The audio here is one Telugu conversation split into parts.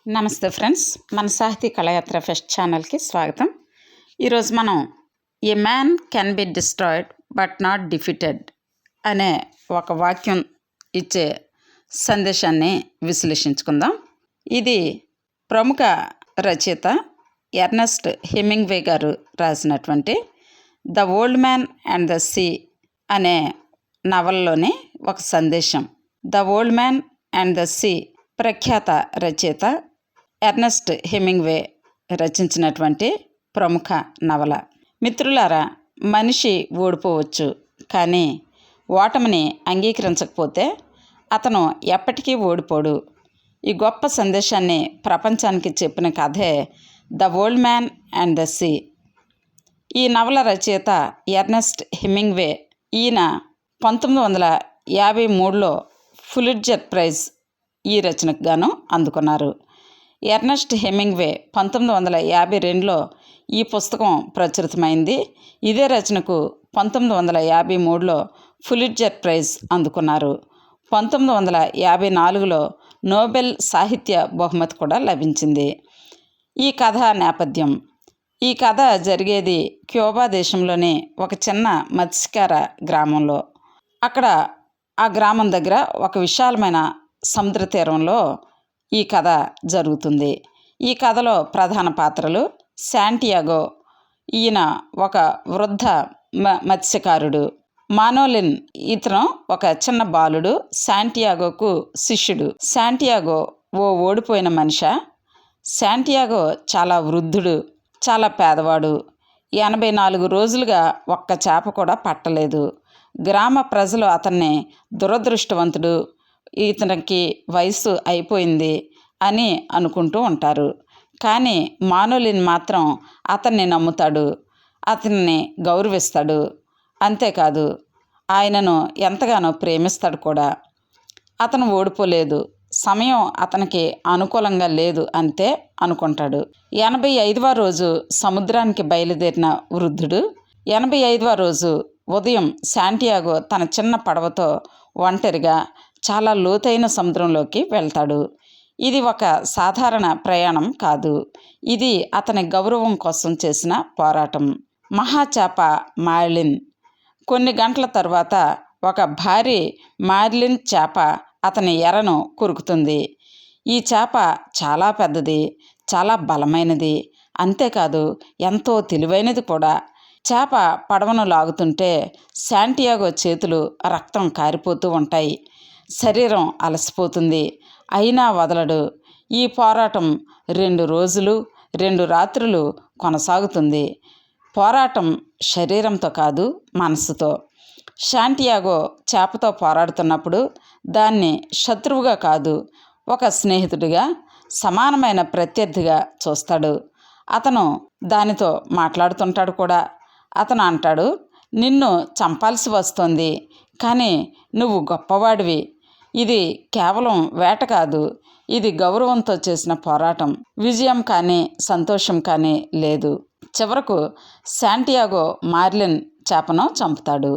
నమస్తే ఫ్రెండ్స్, మన సాహితీ కళయాత్ర ఫెస్ట్ ఛానల్కి స్వాగతం. ఈరోజు మనం ఏ man can be destroyed but not defeated అనే ఒక వాక్యం ఇచ్చే సందేశాన్ని విశ్లేషించుకుందాం. ఇది ప్రముఖ రచయిత ఎర్నెస్ట్ హెమింగ్వే గారు రాసినటువంటి the old man and the sea అనే నవలలోని ఒక సందేశం. The old man and the sea ప్రఖ్యాత రచయిత ఎర్నెస్ట్ హెమింగ్వే రచించినటువంటి ప్రముఖ నవల. మిత్రులారా, మనిషి ఓడిపోవచ్చు, కానీ ఓటమిని అంగీకరించకపోతే అతను ఎప్పటికీ ఓడిపోడు. ఈ గొప్ప సందేశాన్ని ప్రపంచానికి చెప్పిన కథే the old man and the sea. ఈ నవల రచయిత ఎర్నెస్ట్ హెమింగ్వే. ఈయన 1953లో పులిట్జర్ ప్రైజ్ ఈ రచనకు గాను అందుకున్నారు. ఎర్నెస్ట్ హెమింగ్వే 1952లో ఈ పుస్తకం ప్రచురితమైంది. ఇదే రచనకు 1953లో పులిట్జర్ ప్రైజ్ అందుకున్నారు. 1954లో నోబెల్ సాహిత్య బహుమతి కూడా లభించింది. ఈ కథ నేపథ్యం. ఈ కథ జరిగేది క్యూబా దేశంలోని ఒక చిన్న మత్స్యకార గ్రామంలో. అక్కడ ఆ గ్రామం దగ్గర ఒక విశాలమైన సముద్ర తీరంలో ఈ కథ జరుగుతుంది. ఈ కథలో ప్రధాన పాత్రలు శాంటియాగో. ఈయన ఒక వృద్ధ మత్స్యకారుడు. మానోలిన్, ఇతను ఒక చిన్న బాలుడు, శాంటియాగోకు శిష్యుడు. శాంటియాగో ఓ ఓడిపోయిన మనిషి. శాంటియాగో చాలా వృద్ధుడు, చాలా పేదవాడు. 84 రోజులుగా ఒక్క చేప కూడా పట్టలేదు. గ్రామ ప్రజలు అతన్ని దురదృష్టవంతుడు, ఇతనికి వయసు అయిపోయింది అని అనుకుంటూ ఉంటారు. కానీ మానోలిన్ మాత్రం అతన్ని నమ్ముతాడు, అతన్ని గౌరవిస్తాడు. అంతేకాదు, ఆయనను ఎంతగానో ప్రేమిస్తాడు కూడా. అతను ఓడిపోలేదు, సమయం అతనికి అనుకూలంగా లేదు అంతే అనుకుంటాడు. 85వ రోజు సముద్రానికి బయలుదేరిన వృద్ధుడు 85వ రోజు ఉదయం శాంటియాగో తన చిన్న పడవతో ఒంటరిగా చాలా లోతైన సముద్రంలోకి వెళ్తాడు. ఇది ఒక సాధారణ ప్రయాణం కాదు. ఇది అతని గౌరవం కోసం చేసిన పోరాటం. మహాచేప మార్లిన్. కొన్ని గంటల తర్వాత ఒక భారీ మార్లిన్ చేప అతని ఎరను కొరుకుతుంది. ఈ చేప చాలా పెద్దది, చాలా బలమైనది, అంతేకాదు ఎంతో తెలివైనది కూడా. చేప పడవను లాగుతుంటే శాంటియాగో చేతులు రక్తం కారిపోతూ ఉంటాయి. శరీరం అలసిపోతుంది, అయినా వదలడు. ఈ పోరాటం 2 రోజులు 2 రాత్రులు కొనసాగుతుంది. పోరాటం శరీరంతో కాదు, మనసుతో. శాంటియాగో చేపతో పోరాడుతున్నప్పుడు దాన్ని శత్రువుగా కాదు, ఒక స్నేహితుడిగా, సమానమైన ప్రత్యర్థిగా చూస్తాడు. అతను దానితో మాట్లాడుతుంటాడు కూడా. అతను అంటాడు, నిన్ను చంపాల్సి వస్తోంది, కానీ నువ్వు గొప్పవాడివి. ఇది కేవలం వేట కాదు, ఇది గౌరవంతో చేసిన పోరాటం. విజయం కానీ సంతోషం కానీ లేదు. చివరకు శాంటియాగో మార్లిన్ చేపను చంపుతాడు,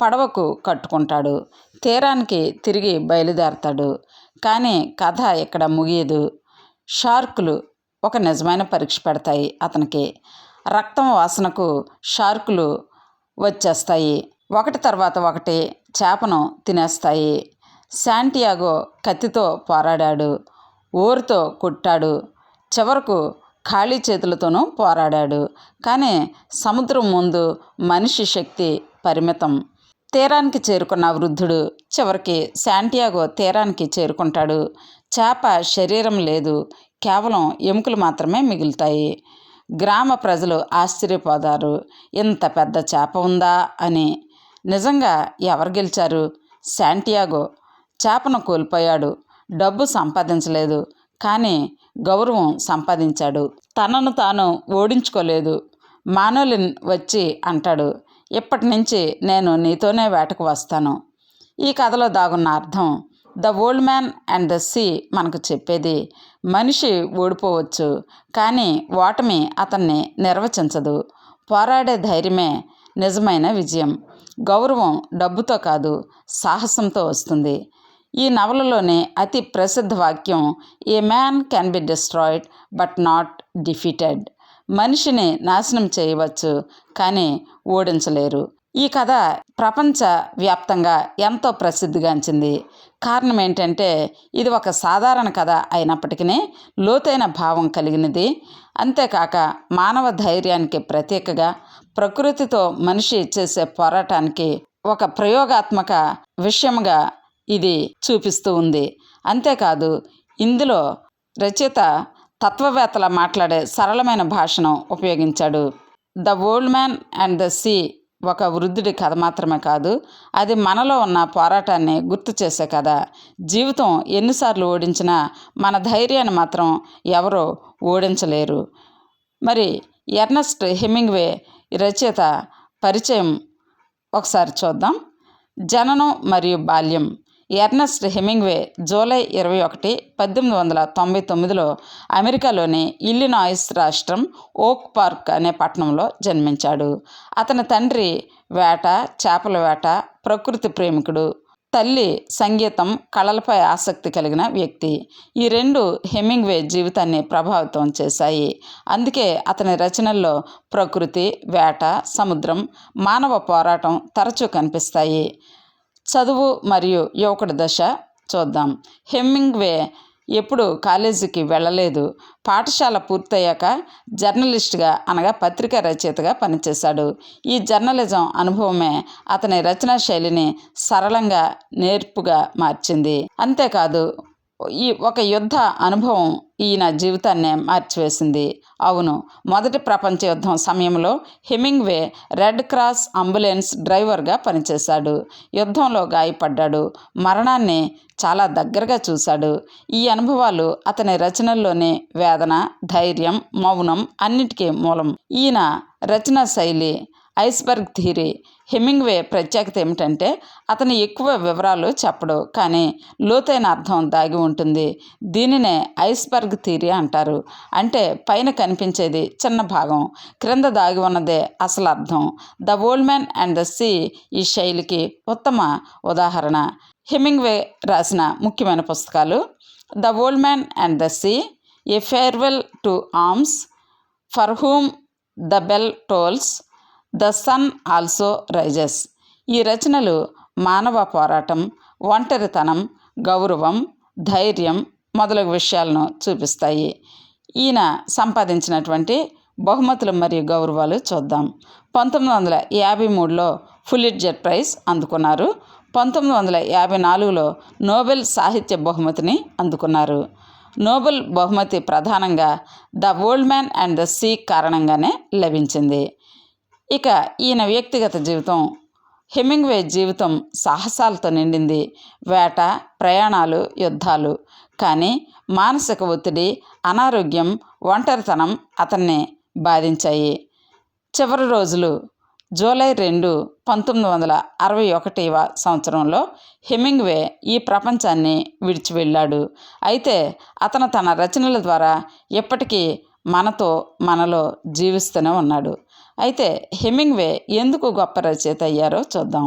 పడవకు కట్టుకుంటాడు, తీరానికి తిరిగి బయలుదేరతాడు. కానీ కథ ఇక్కడ ముగియదు. షార్కులు ఒక నిజమైన పరీక్ష పెడతాయి అతనికి. రక్తం వాసనకు షార్కులు వచ్చేస్తాయి, ఒకటి తర్వాత ఒకటి చేపను తినేస్తాయి. శాంటియాగో కత్తితో పోరాడాడు, ఓరుతో కొట్టాడు, చివరకు ఖాళీ చేతులతోనూ పోరాడాడు. కానీ సముద్రం ముందు మనిషి శక్తి పరిమితం. తీరానికి చేరుకున్న వృద్ధుడు చివరికి శాంటియాగో తీరానికి చేరుకుంటాడు. చేప శరీరం లేదు, కేవలం ఎముకలు మాత్రమే మిగులుతాయి. గ్రామ ప్రజలు ఆశ్చర్యపోతారు, ఇంత పెద్ద చేప ఉందా అని. నిజంగా ఎవరు గెలిచారు? శాంటియాగో. చేపను కోల్పోయాడు, డబ్బు సంపాదించలేదు, కానీ గౌరవం సంపాదించాడు. తనను తాను ఓడించుకోలేదు. మానోలిన్ వచ్చి అంటాడు, ఇప్పటి నుంచి నేను నీతోనే వేటకు వస్తాను. ఈ కథలో దాగున్న అర్థం the old man and the sea మనకు చెప్పేది, మనిషి ఓడిపోవచ్చు, కానీ ఓటమి అతన్ని నిర్వచించదు. పోరాడే ధైర్యమే నిజమైన విజయం. గౌరవం డబ్బుతో కాదు, సాహసంతో వస్తుంది. ఈ నవలలోని అతి ప్రసిద్ధ వాక్యం ఏ man can be destroyed but not defeated. మనిషిని నాశనం చేయవచ్చు కానీ ఓడించలేరు. ఈ కథ ప్రపంచ వ్యాప్తంగా ఎంతో ప్రసిద్ధిగాంచింది. కారణం ఏంటంటే ఇది ఒక సాధారణ కథ అయినప్పటికీ లోతైన భావం కలిగినది. అంతేకాక మానవ ధైర్యానికి ప్రతీకగా, ప్రకృతితో మనిషి చేసే పోరాటానికి ఒక ప్రయోగాత్మక విషయంగా ఇది చూపిస్తూ ఉంది. అంతేకాదు ఇందులో రచయిత తత్వవేత్తల మాట్లాడే సరళమైన భాషను ఉపయోగించాడు. The old man and the sea ఒక వృద్ధుడి కథ మాత్రమే కాదు, అది మనలో ఉన్న పోరాటాన్ని గుర్తు చేసే కథ. జీవితం ఎన్నిసార్లు ఓడించినా మన ధైర్యాన్ని మాత్రం ఎవరో ఓడించలేరు. మరి ఎర్నెస్ట్ హెమింగ్వే రచయిత పరిచయం ఒకసారి చూద్దాం. జననం మరియు బాల్యం. ఎర్నెస్ట్ హెమింగ్వే జూలై 21, 1899లో అమెరికాలోని ఇల్లినాయిస్ రాష్ట్రం ఓక్ పార్క్ అనే పట్టణంలో జన్మించాడు. అతని తండ్రి చేపల వేట ప్రకృతి ప్రేమికుడు, తల్లి సంగీతం, కళలపై ఆసక్తి కలిగిన వ్యక్తి. ఈ రెండు హెమింగ్వే జీవితాన్ని ప్రభావితం చేశాయి. అందుకే అతని రచనల్లో ప్రకృతి, వేట, సముద్రం, మానవ పోరాటం తరచూ కనిపిస్తాయి. చదువు మరియు యువకుడి దశ చూద్దాం. హెమింగ్వే ఎప్పుడు కాలేజీకి వెళ్ళలేదు. పాఠశాల పూర్తయ్యాక జర్నలిస్ట్గా అనగా పత్రికా రచయితగా పనిచేశాడు. ఈ జర్నలిజం అనుభవమే అతని రచనా శైలిని సరళంగా, నేర్పుగా మార్చింది. అంతేకాదు ఒక యుద్ధ అనుభవం ఈయన జీవితాన్నే మార్చివేసింది. అవును, మొదటి ప్రపంచ యుద్ధం సమయంలో హెమింగ్వే రెడ్ క్రాస్ అంబులెన్స్ డ్రైవర్గా పనిచేశాడు. యుద్ధంలో గాయపడ్డాడు, మరణాన్ని చాలా దగ్గరగా చూశాడు. ఈ అనుభవాలు అతని రచనల్లోని వేదన, ధైర్యం, మౌనం అన్నిటికీ మూలం. ఈయన రచనా శైలి ఐస్బర్గ్ థియరీ. హెమింగ్వే ప్రత్యేకత ఏమిటంటే అతను ఎక్కువ వివరాలు చెప్పడు, కానీ లోతైన అర్థం దాగి ఉంటుంది. దీనినే ఐస్బర్గ్ థియరీ అంటారు. అంటే పైన కనిపించేది చిన్న భాగం, క్రింద దాగి ఉన్నదే అసలు అర్థం. The old man and the sea ఈ శైలికి ఉత్తమ ఉదాహరణ. హెమింగ్వే రాసిన ముఖ్యమైన పుస్తకాలు: the old man and the sea, a farewell to arms, for whom the bell tolls, the sun also rises. ఈ రచనలు మానవ పోరాటం, ఒంటరితనం, గౌరవం, ధైర్యం మొదలగు విషయాలను చూపిస్తాయి. ఈయన సంపాదించినటువంటి బహుమతులు మరియు గౌరవాలు చూద్దాం. 1953లో పులిట్జర్ ప్రైజ్ అందుకున్నారు. 1954లో నోబెల్ సాహిత్య బహుమతిని అందుకున్నారు. నోబెల్ బహుమతి ప్రధానంగా the old man and the sea కారణంగానే లభించింది. ఇక ఈయన వ్యక్తిగత జీవితం. హెమింగ్వే జీవితం సాహసాలతో నిండింది. వేట, ప్రయాణాలు, యుద్ధాలు. కానీ మానసిక ఒత్తిడి, అనారోగ్యం, ఒంటరితనం అతన్ని బాధించాయి. చివరి రోజులు జూలై 2, 1961 సంవత్సరంలో హెమింగ్వే ఈ ప్రపంచాన్ని విడిచి వెళ్ళాడు. అయితే అతను తన రచనల ద్వారా ఎప్పటికీ మనలో జీవిస్తూనే ఉన్నాడు. అయితే హెమింగ్వే ఎందుకు గొప్ప రచయిత అయ్యారో చూద్దాం.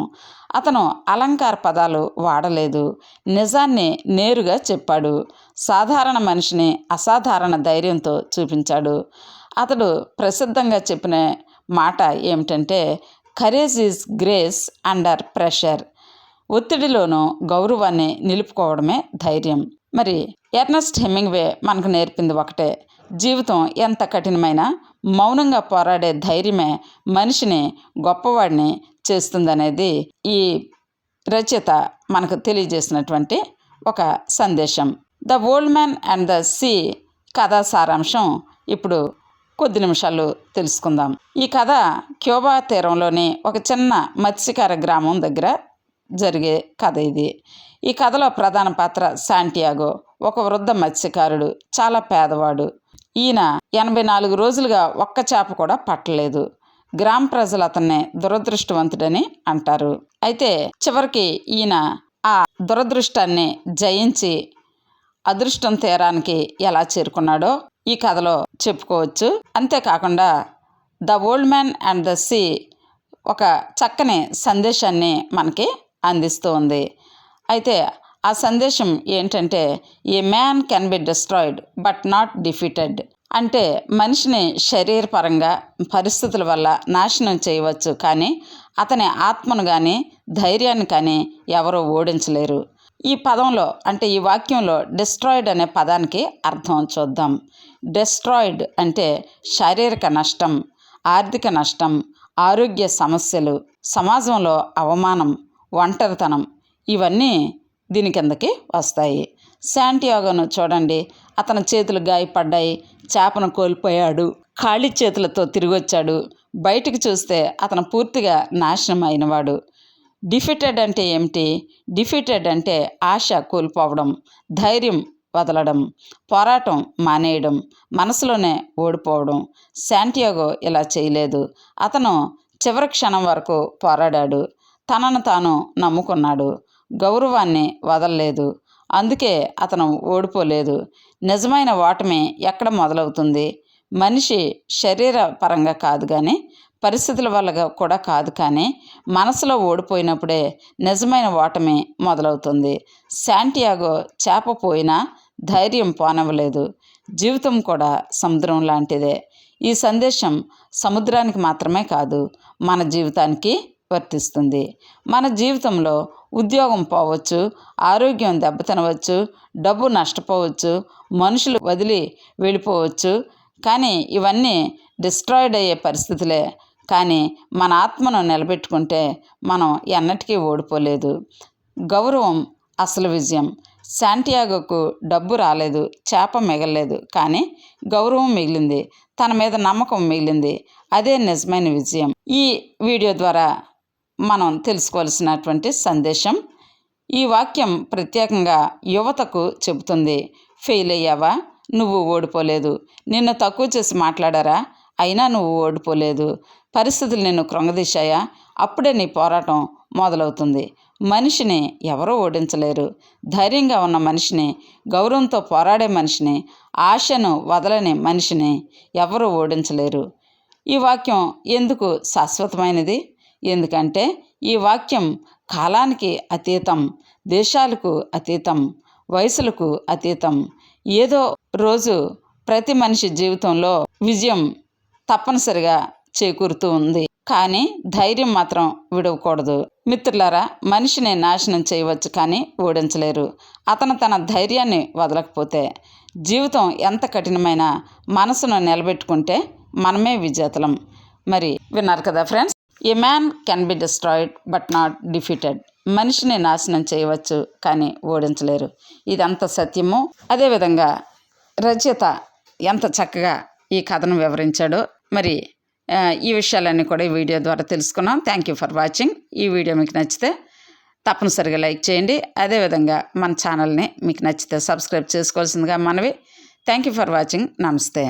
అతను అలంకార పదాలు వాడలేదు, నిజాన్ని నేరుగా చెప్పాడు. సాధారణ మనిషిని అసాధారణ ధైర్యంతో చూపించాడు. అతడు ప్రసిద్ధంగా చెప్పిన మాట ఏమిటంటే, courage is grace under pressure. ఒత్తిడిలోనూ గౌరవాన్ని నిలుపుకోవడమే ధైర్యం. మరి ఎర్నెస్ట్ హెమింగ్వే మనకు నేర్పింది ఒకటే: జీవితం ఎంత కఠినమైనా మౌనంగా పోరాడే ధైర్యమే మనిషిని గొప్పవాడిని చేస్తుందనేది ఈ రచయిత మనకు తెలియజేసినటువంటి ఒక సందేశం. The old man and the sea కథా సారాంశం ఇప్పుడు కొద్ది నిమిషాలు తెలుసుకుందాం. ఈ కథ క్యూబా తీరంలోని ఒక చిన్న మత్స్యకార గ్రామం దగ్గర జరిగే కథ ఇది. ఈ కథలో ప్రధాన పాత్ర శాంటియాగో, ఒక వృద్ధ మత్స్యకారుడు, చాలా పేదవాడు. ఈయన 84 రోజులుగా ఒక్క చేప కూడా పట్టలేదు. గ్రామ ప్రజలు అతన్ని దురదృష్టవంతుడని అంటారు. అయితే చివరికి ఈయన ఆ దురదృష్టాన్ని జయించి అదృష్టం తీరానికి ఎలా చేరుకున్నాడో ఈ కథలో చెప్పుకోవచ్చు. అంతేకాకుండా the old man and the sea ఒక చక్కని సందేశాన్ని మనకి అందిస్తూ ఉంది. అయితే ఆ సందేశం ఏంటంటే ఏ man can be destroyed but not defeated. అంటే మనిషిని శరీరపరంగా పరిస్థితుల వల్ల నాశనం చేయవచ్చు, కానీ అతని ఆత్మను కానీ ధైర్యాన్ని కానీ ఎవరూ ఓడించలేరు. ఈ పదంలో అంటే ఈ వాక్యంలో డిస్ట్రాయిడ్ అనే పదానికి అర్థం చూద్దాం. డిస్ట్రాయిడ్ అంటే శారీరక నష్టం, ఆర్థిక నష్టం, ఆరోగ్య సమస్యలు, సమాజంలో అవమానం, ఒంటరితనం, ఇవన్నీ దీని కిందకి వస్తాయి. శాంటియాగోను చూడండి, అతని చేతులు గాయపడ్డాయి, చేపను కోల్పోయాడు, ఖాళీ చేతులతో తిరిగి వచ్చాడు. బయటికి చూస్తే అతను పూర్తిగా నాశనం అయినవాడు. డిఫీటెడ్ అంటే ఏమిటి? డిఫీటెడ్ అంటే ఆశ కోల్పోవడం, ధైర్యం వదలడం, పోరాటం మానేయడం, మనసులోనే ఓడిపోవడం. శాంటియాగో ఇలా చేయలేదు. అతను చివరి క్షణం వరకు పోరాడాడు, తనను తాను నమ్ముకున్నాడు, గౌరవాన్ని వదలలేదు. అందుకే అతను ఓడిపోలేదు. నిజమైన ఓటమి ఎక్కడ మొదలవుతుంది? మనిషి శరీరపరంగా కాదు కానీ, పరిస్థితుల వల్ల కూడా కాదు, కానీ మనసులో ఓడిపోయినప్పుడే నిజమైన ఓటమి మొదలవుతుంది. శాంటియాగో చేప పోయినా ధైర్యం పోనవ్వలేదు. జీవితం కూడా సముద్రం లాంటిదే. ఈ సందేశం సముద్రానికి మాత్రమే కాదు, మన జీవితానికి వర్తిస్తుంది. మన జీవితంలో ఉద్యోగం పోవచ్చు, ఆరోగ్యం దెబ్బతినవచ్చు, డబ్బు నష్టపోవచ్చు, మనుషులు వదిలి వెళ్ళిపోవచ్చు, కానీ ఇవన్నీ డిస్ట్రాయిడ్ అయ్యే పరిస్థితులే. కానీ మన ఆత్మను నిలబెట్టుకుంటే మనం ఎన్నటికీ ఓడిపోలేదు. గౌరవం అసలు విజయం. శాంటియాగోకు డబ్బు రాలేదు, చేప మిగలలేదు, కానీ గౌరవం మిగిలింది, తన మీద నమ్మకం మిగిలింది. అదే నిజమైన విజయం. ఈ వీడియో ద్వారా మనం తెలుసుకోవాల్సినటువంటి సందేశం, ఈ వాక్యం ప్రత్యేకంగా యువతకు చెబుతుంది. ఫెయిల్ అయ్యావా? నువ్వు ఓడిపోలేదు. నిన్ను తక్కువ చేసి మాట్లాడారా? అయినా నువ్వు ఓడిపోలేదు. పరిస్థితులు నిన్ను కృంగదీశాయా? అప్పుడే నీ పోరాటం మొదలవుతుంది. మనిషిని ఎవరూ ఓడించలేరు. ధైర్యంగా ఉన్న మనిషిని, గౌరవంతో పోరాడే మనిషిని, ఆశను వదలని మనిషిని ఎవరూ ఓడించలేరు. ఈ వాక్యం ఎందుకు శాశ్వతమైనది? ఎందుకంటే ఈ వాక్యం కాలానికి అతీతం, దేశాలకు అతీతం, వయసులకు అతీతం. ఏదో రోజు ప్రతి మనిషి జీవితంలో విజయం తప్పనిసరిగా చేకూరుతూ ఉంది, కానీ ధైర్యం మాత్రం విడవకూడదు. మిత్రులారా, మనిషిని నాశనం చేయవచ్చు కానీ ఓడించలేరు. అతను తన ధైర్యాన్ని వదలకపోతే, జీవితం ఎంత కఠినమైన మనసును నిలబెట్టుకుంటే మనమే విజేతలం. మరి విన్నారు కదా friends, A man can be destroyed but not defeated. మనిషిని నాశనం చేయవచ్చు కానీ ఓడించలేరు. ఇదంత సత్యము. అదేవిధంగా రచయిత ఎంత చక్కగా ఈ కథను వివరించాడో మరి ఈ విషయాలన్నీ కూడా ఈ వీడియో ద్వారా తెలుసుకున్నాం. Thank you for watching. ఈ వీడియో మీకు నచ్చితే తప్పనిసరిగా లైక్ చేయండి. అదేవిధంగా మన ఛానల్ని మీకు నచ్చితే సబ్స్క్రైబ్ చేసుకోవాల్సిందిగా మనవి. Thank you for watching. నమస్తే.